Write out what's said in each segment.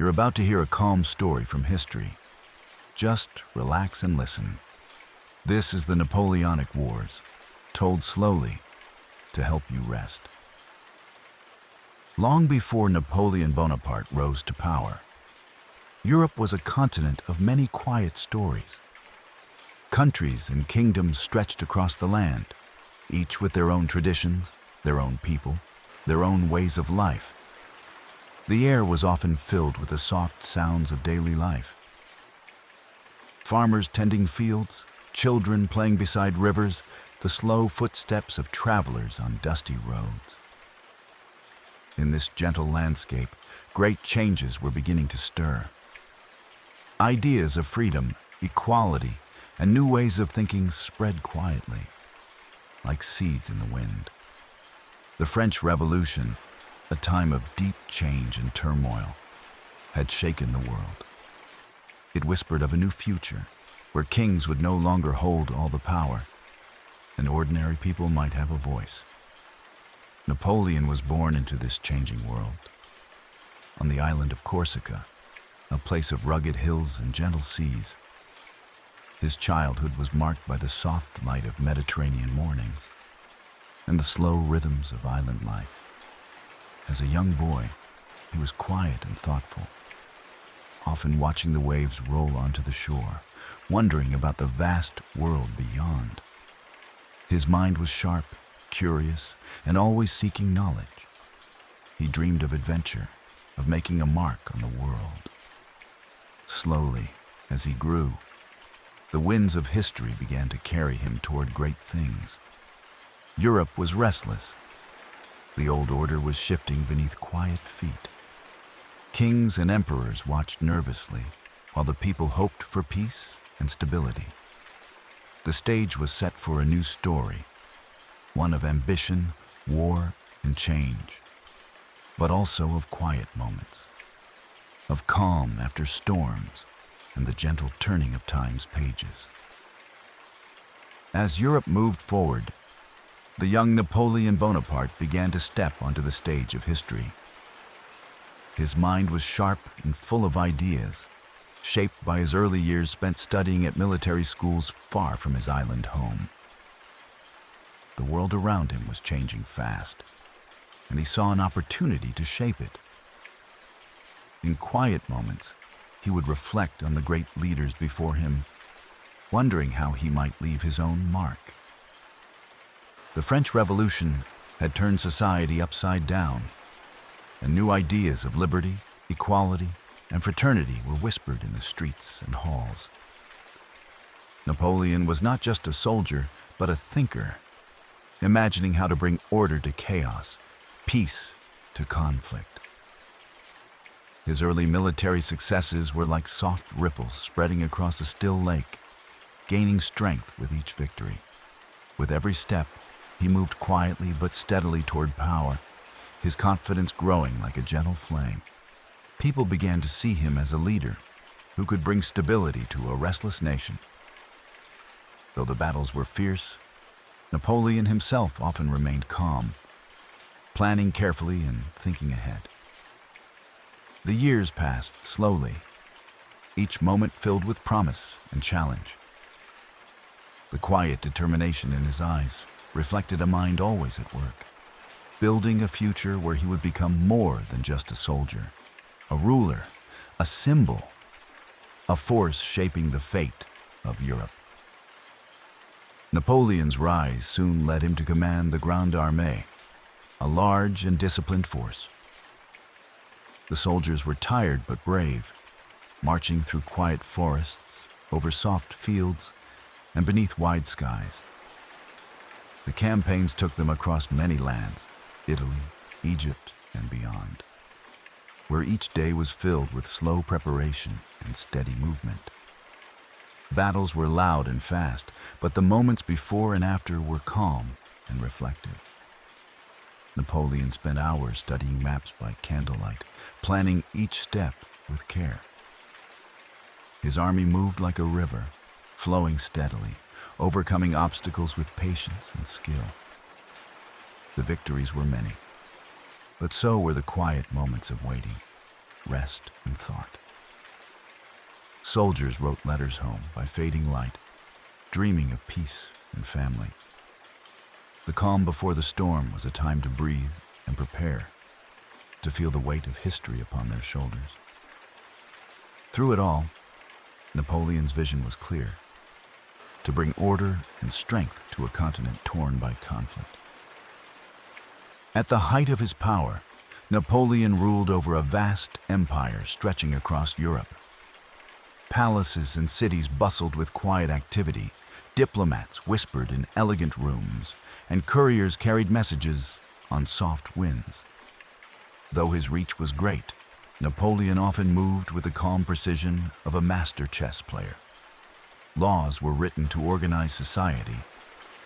You're about to hear a calm story from history. Just relax and listen. This is the Napoleonic Wars, told slowly to help you rest. Long before Napoleon Bonaparte rose to power, Europe was a continent of many quiet stories. Countries and kingdoms stretched across the land, each with their own traditions, their own people, their own ways of life. The air was often filled with the soft sounds of daily life. Farmers tending fields, children playing beside rivers, the slow footsteps of travelers on dusty roads. In this gentle landscape, great changes were beginning to stir. Ideas of freedom, equality, and new ways of thinking spread quietly, like seeds in the wind. The French Revolution, a time of deep change and turmoil, had shaken the world. It whispered of a new future, where kings would no longer hold all the power, and ordinary people might have a voice. Napoleon was born into this changing world. On the island of Corsica, a place of rugged hills and gentle seas, his childhood was marked by the soft light of Mediterranean mornings and the slow rhythms of island life. As a young boy, he was quiet and thoughtful, often watching the waves roll onto the shore, wondering about the vast world beyond. His mind was sharp, curious, and always seeking knowledge. He dreamed of adventure, of making a mark on the world. Slowly, as he grew, the winds of history began to carry him toward great things. Europe was restless. The old order was shifting beneath quiet feet. Kings and emperors watched nervously, while the people hoped for peace and stability. The stage was set for a new story, one of ambition, war, and change, but also of quiet moments, of calm after storms, and the gentle turning of time's pages. As Europe moved forward, the young Napoleon Bonaparte began to step onto the stage of history. His mind was sharp and full of ideas, shaped by his early years spent studying at military schools far from his island home. The world around him was changing fast, and he saw an opportunity to shape it. In quiet moments, he would reflect on the great leaders before him, wondering how he might leave his own mark. The French Revolution had turned society upside down, and new ideas of liberty, equality, and fraternity were whispered in the streets and halls. Napoleon was not just a soldier, but a thinker, imagining how to bring order to chaos, peace to conflict. His early military successes were like soft ripples spreading across a still lake, gaining strength with each victory. With every step, he moved quietly but steadily toward power, his confidence growing like a gentle flame. People began to see him as a leader who could bring stability to a restless nation. Though the battles were fierce, Napoleon himself often remained calm, planning carefully and thinking ahead. The years passed slowly, each moment filled with promise and challenge. The quiet determination in his eyes reflected a mind always at work, building a future where he would become more than just a soldier, a ruler, a symbol, a force shaping the fate of Europe. Napoleon's rise soon led him to command the Grande Armée, a large and disciplined force. The soldiers were tired but brave, marching through quiet forests, over soft fields, and beneath wide skies. The campaigns took them across many lands, Italy, Egypt, and beyond, where each day was filled with slow preparation and steady movement. Battles were loud and fast, but the moments before and after were calm and reflective. Napoleon spent hours studying maps by candlelight, planning each step with care. His army moved like a river, flowing steadily, overcoming obstacles with patience and skill. The victories were many, but so were the quiet moments of waiting. rest, and thought. Soldiers wrote letters home by fading light, dreaming of peace and family. The calm before the storm was a time to breathe and prepare, to feel the weight of history upon their shoulders. Through it all, Napoleon's vision was clear: to bring order and strength to a continent torn by conflict. At the height of his power, Napoleon ruled over a vast empire stretching across Europe. Palaces and cities bustled with quiet activity, diplomats whispered in elegant rooms, and couriers carried messages on soft winds. Though his reach was great, Napoleon often moved with the calm precision of a master chess player. Laws were written to organize society,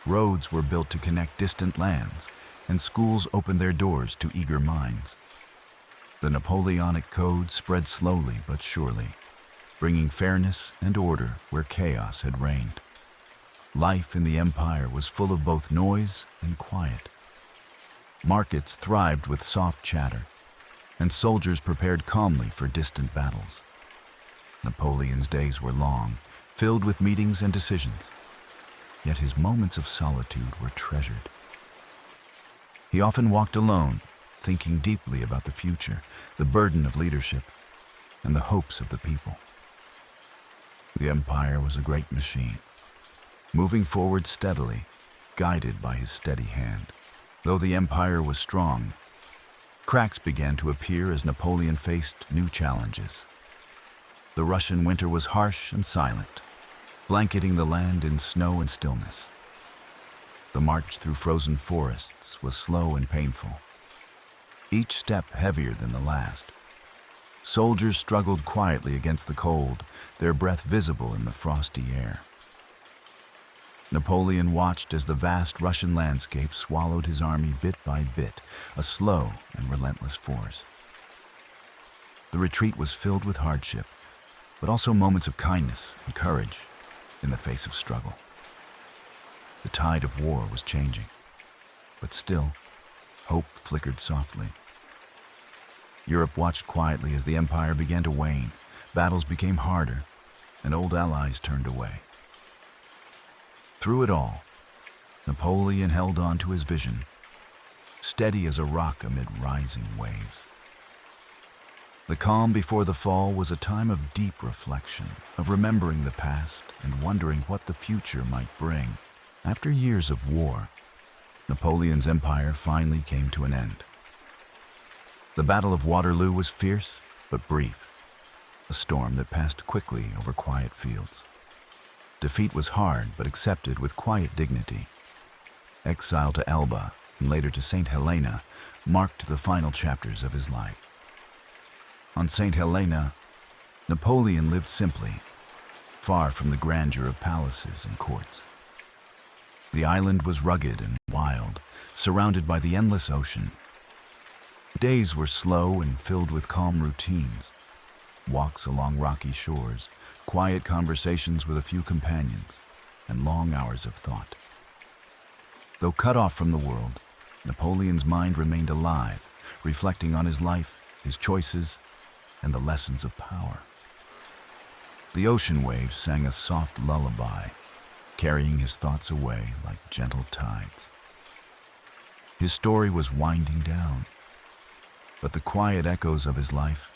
roads were built to connect distant lands, and schools opened their doors to eager minds. The Napoleonic Code spread slowly but surely, bringing fairness and order where chaos had reigned. Life in the empire was full of both noise and quiet. Markets thrived with soft chatter, and soldiers prepared calmly for distant battles. Napoleon's days were long, filled with meetings and decisions, yet his moments of solitude were treasured. He often walked alone, thinking deeply about the future, the burden of leadership, and the hopes of the people. The empire was a great machine, moving forward steadily, guided by his steady hand. Though the empire was strong, cracks began to appear as Napoleon faced new challenges. The Russian winter was harsh and silent, blanketing the land in snow and stillness. The march through frozen forests was slow and painful, each step heavier than the last. Soldiers struggled quietly against the cold, their breath visible in the frosty air. Napoleon watched as the vast Russian landscape swallowed his army bit by bit, a slow and relentless force. The retreat was filled with hardship, but also moments of kindness and courage in the face of struggle. The tide of war was changing, but still, hope flickered softly. Europe watched quietly as the empire began to wane, battles became harder, and old allies turned away. Through it all, Napoleon held on to his vision, steady as a rock amid rising waves. The calm before the fall was a time of deep reflection, of remembering the past and wondering what the future might bring. After years of war, Napoleon's empire finally came to an end. The Battle of Waterloo was fierce but brief, a storm that passed quickly over quiet fields. Defeat was hard but accepted with quiet dignity. Exile to Elba and later to St. Helena marked the final chapters of his life. On St. Helena, Napoleon lived simply, far from the grandeur of palaces and courts. The island was rugged and wild, surrounded by the endless ocean. Days were slow and filled with calm routines, walks along rocky shores, quiet conversations with a few companions, and long hours of thought. Though cut off from the world, Napoleon's mind remained alive, reflecting on his life, his choices, and the lessons of power. The ocean waves sang a soft lullaby, carrying his thoughts away like gentle tides. His story was winding down, but the quiet echoes of his life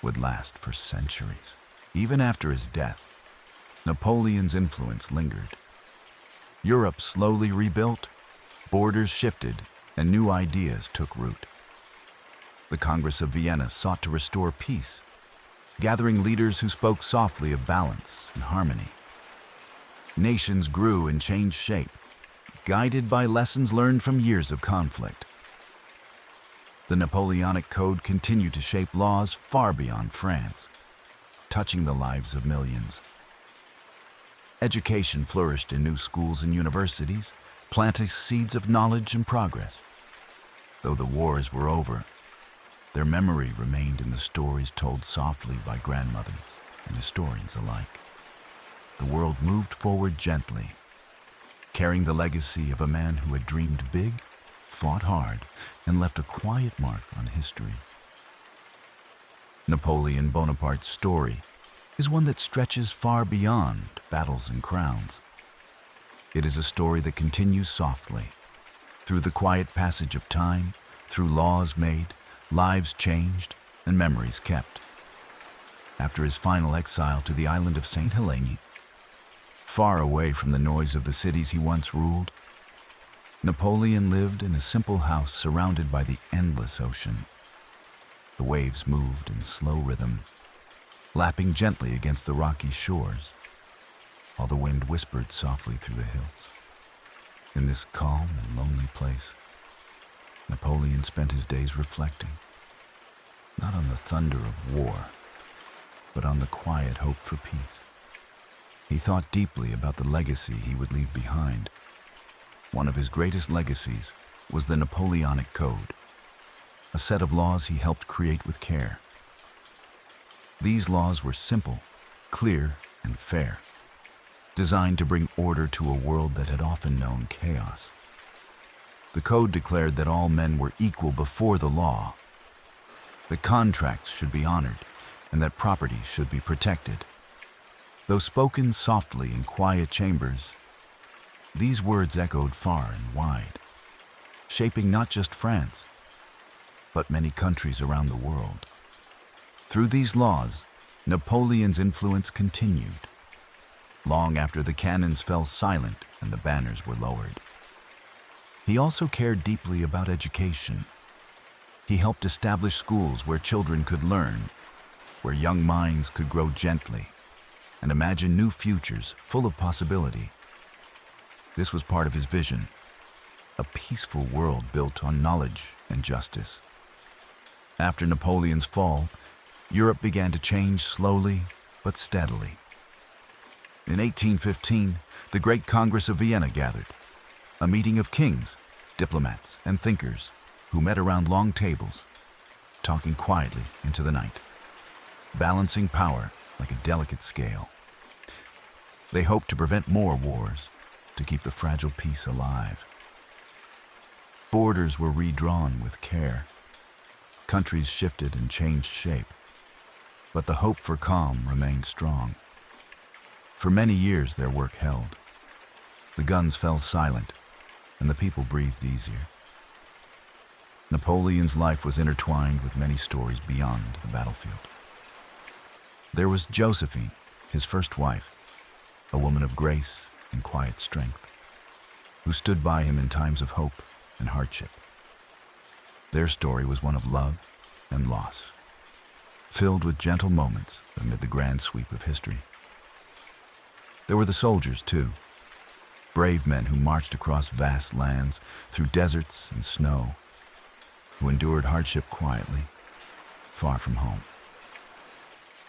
would last for centuries. Even after his death, Napoleon's influence lingered. Europe slowly rebuilt, borders shifted, and new ideas took root. The Congress of Vienna sought to restore peace, gathering leaders who spoke softly of balance and harmony. Nations grew and changed shape, guided by lessons learned from years of conflict. The Napoleonic Code continued to shape laws far beyond France, touching the lives of millions. Education flourished in new schools and universities, planting seeds of knowledge and progress. Though the wars were over, their memory remained in the stories told softly by grandmothers and historians alike. The world moved forward gently, carrying the legacy of a man who had dreamed big, fought hard, and left a quiet mark on history. Napoleon Bonaparte's story is one that stretches far beyond battles and crowns. It is a story that continues softly, through the quiet passage of time, through laws made, lives changed, and memories kept. After his final exile to the island of St. Helena, far away from the noise of the cities he once ruled, Napoleon lived in a simple house surrounded by the endless ocean. The waves moved in slow rhythm, lapping gently against the rocky shores, while the wind whispered softly through the hills. In this calm and lonely place, Napoleon spent his days reflecting, not on the thunder of war, but on the quiet hope for peace. He thought deeply about the legacy he would leave behind. One of his greatest legacies was the Napoleonic Code, a set of laws he helped create with care. These laws were simple, clear, and fair, designed to bring order to a world that had often known chaos. The code declared that all men were equal before the law, that contracts should be honored, and that property should be protected. Though spoken softly in quiet chambers, these words echoed far and wide, shaping not just France, but many countries around the world. Through these laws, Napoleon's influence continued, long after the cannons fell silent and the banners were lowered. He also cared deeply about education. He helped establish schools where children could learn, where young minds could grow gently and imagine new futures full of possibility. This was part of his vision, a peaceful world built on knowledge and justice. After Napoleon's fall, Europe began to change slowly but steadily. In 1815, the Great Congress of Vienna gathered, a meeting of kings, diplomats, and thinkers who met around long tables, talking quietly into the night, balancing power like a delicate scale. They hoped to prevent more wars, to keep the fragile peace alive. Borders were redrawn with care. Countries shifted and changed shape, but the hope for calm remained strong. For many years their work held. The guns fell silent, and the people breathed easier. Napoleon's life was intertwined with many stories beyond the battlefield. There was Josephine, his first wife, a woman of grace and quiet strength, who stood by him in times of hope and hardship. Their story was one of love and loss, filled with gentle moments amid the grand sweep of history. There were the soldiers, too, brave men who marched across vast lands, through deserts and snow, who endured hardship quietly, far from home.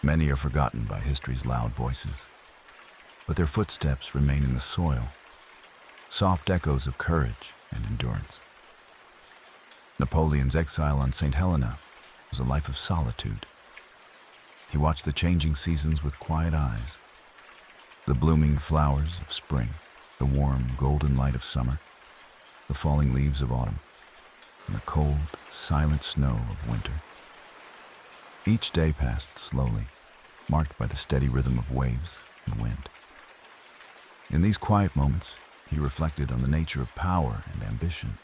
Many are forgotten by history's loud voices, but their footsteps remain in the soil, soft echoes of courage and endurance. Napoleon's exile on St. Helena was a life of solitude. He watched the changing seasons with quiet eyes, the blooming flowers of spring, the warm, golden light of summer, the falling leaves of autumn, and the cold, silent snow of winter. Each day passed slowly, marked by the steady rhythm of waves and wind. In these quiet moments, he reflected on the nature of power and ambition.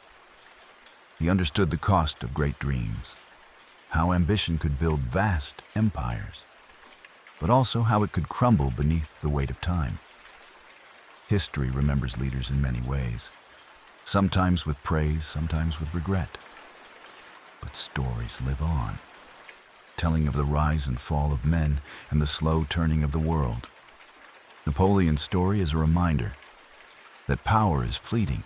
He understood the cost of great dreams, how ambition could build vast empires, but also how it could crumble beneath the weight of time. History remembers leaders in many ways, sometimes with praise, sometimes with regret. But stories live on, telling of the rise and fall of men and the slow turning of the world. Napoleon's story is a reminder that power is fleeting,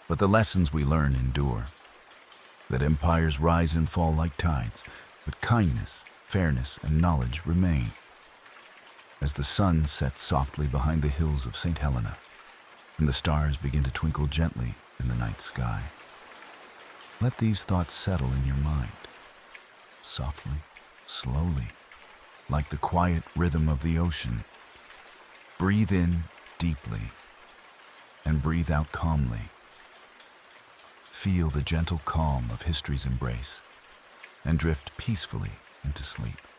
but the lessons we learn endure. That empires rise and fall like tides, but kindness, fairness, and knowledge remain. As the sun sets softly behind the hills of St. Helena, and the stars begin to twinkle gently in the night sky, let these thoughts settle in your mind, softly, slowly, like the quiet rhythm of the ocean. Breathe in deeply, and breathe out calmly. Feel the gentle calm of history's embrace, and drift peacefully into sleep.